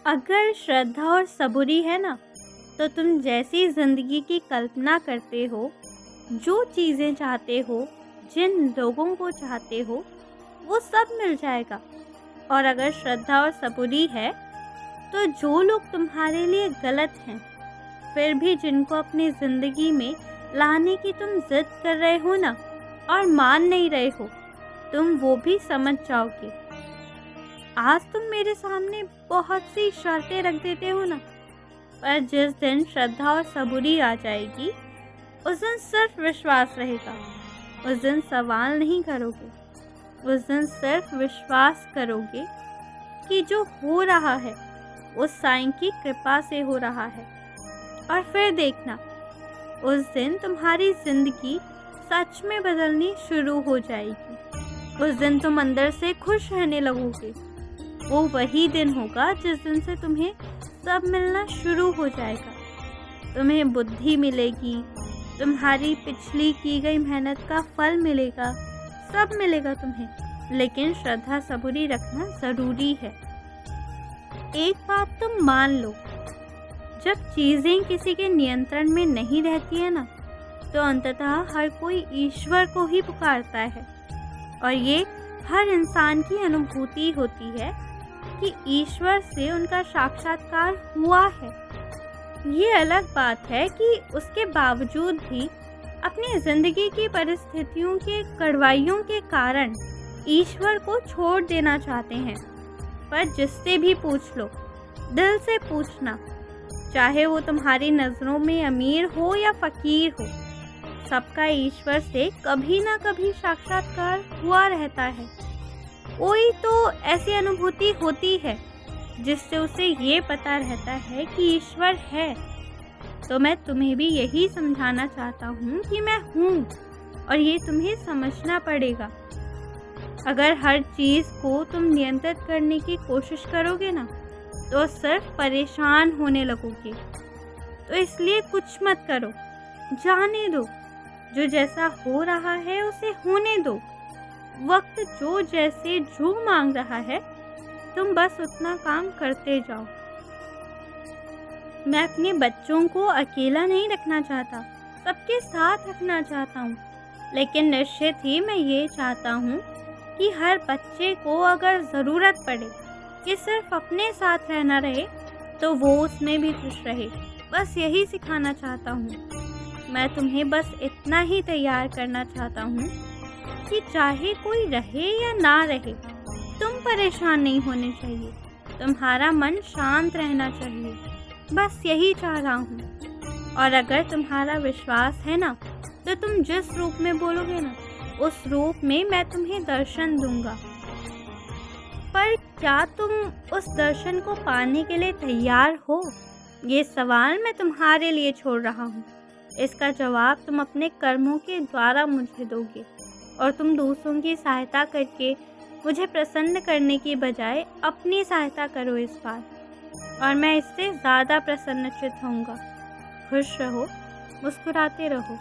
अगर श्रद्धा और सबूरी है ना, तो तुम जैसी ज़िंदगी की कल्पना करते हो, जो चीज़ें चाहते हो, जिन लोगों को चाहते हो, वो सब मिल जाएगा। और अगर श्रद्धा और सबूरी है, तो जो लोग तुम्हारे लिए गलत हैं, फिर भी जिनको अपनी ज़िंदगी में लाने की तुम ज़िद कर रहे हो ना, और मान नहीं रहे हो, तुम वो भी समझ जाओगे। आज तुम मेरे सामने बहुत सी शर्तें रख देते हो ना, पर जिस दिन श्रद्धा और सबूरी आ जाएगी, उस दिन सिर्फ विश्वास रहेगा। उस दिन सवाल नहीं करोगे, उस दिन सिर्फ विश्वास करोगे कि जो हो रहा है वो साईं की कृपा से हो रहा है। और फिर देखना, उस दिन तुम्हारी जिंदगी सच में बदलनी शुरू हो जाएगी। उस दिन तुम अंदर से खुश रहने लगोगे। वो वही दिन होगा जिस दिन से तुम्हें सब मिलना शुरू हो जाएगा। तुम्हें बुद्धि मिलेगी, तुम्हारी पिछली की गई मेहनत का फल मिलेगा, सब मिलेगा तुम्हें। लेकिन श्रद्धा सबूरी रखना ज़रूरी है। एक बात तुम मान लो, जब चीज़ें किसी के नियंत्रण में नहीं रहती है ना, तो अंततः हर कोई ईश्वर को ही पुकारता है। और ये हर इंसान की अनुभूति होती है कि ईश्वर से उनका साक्षात्कार हुआ है। ये अलग बात है कि उसके बावजूद भी अपनी ज़िंदगी की परिस्थितियों के कड़वाइयों के कारण ईश्वर को छोड़ देना चाहते हैं। पर जिससे भी पूछ लो, दिल से पूछना, चाहे वो तुम्हारी नज़रों में अमीर हो या फ़कीर हो, सबका ईश्वर से कभी ना कभी साक्षात्कार हुआ रहता है। कोई तो ऐसी अनुभूति होती है जिससे उसे ये पता रहता है कि ईश्वर है। तो मैं तुम्हें भी यही समझाना चाहता हूँ कि मैं हूँ, और ये तुम्हें समझना पड़ेगा। अगर हर चीज़ को तुम नियंत्रित करने की कोशिश करोगे ना, तो सिर्फ परेशान होने लगोगे। तो इसलिए कुछ मत करो, जाने दो। जो जैसा हो रहा है उसे होने दो। वक्त जो जैसे जो मांग रहा है, तुम बस उतना काम करते जाओ। मैं अपने बच्चों को अकेला नहीं रखना चाहता, सबके साथ रखना चाहता हूँ। लेकिन निश्चित ही मैं ये चाहता हूँ कि हर बच्चे को अगर ज़रूरत पड़े कि सिर्फ अपने साथ रहना रहे, तो वो उसमें भी खुश रहे। बस यही सिखाना चाहता हूँ। मैं तुम्हें बस इतना ही तैयार करना चाहता हूँ कि चाहे कोई रहे या ना रहे, तुम परेशान नहीं होने चाहिए। तुम्हारा मन शांत रहना चाहिए। बस यही चाह रहा हूँ। और अगर तुम्हारा विश्वास है ना, तो तुम जिस रूप में बोलोगे ना, उस रूप में मैं तुम्हें दर्शन दूंगा। पर क्या तुम उस दर्शन को पाने के लिए तैयार हो? ये सवाल मैं तुम्हारे लिए छोड़ रहा हूँ। इसका जवाब तुम अपने कर्मों के द्वारा मुझे दोगे। और तुम दूसरों की सहायता करके मुझे प्रसन्न करने की बजाय अपनी सहायता करो इस बार, और मैं इससे ज़्यादा प्रसन्नचित्त होऊंगा। खुश रहो, मुस्कुराते रहो।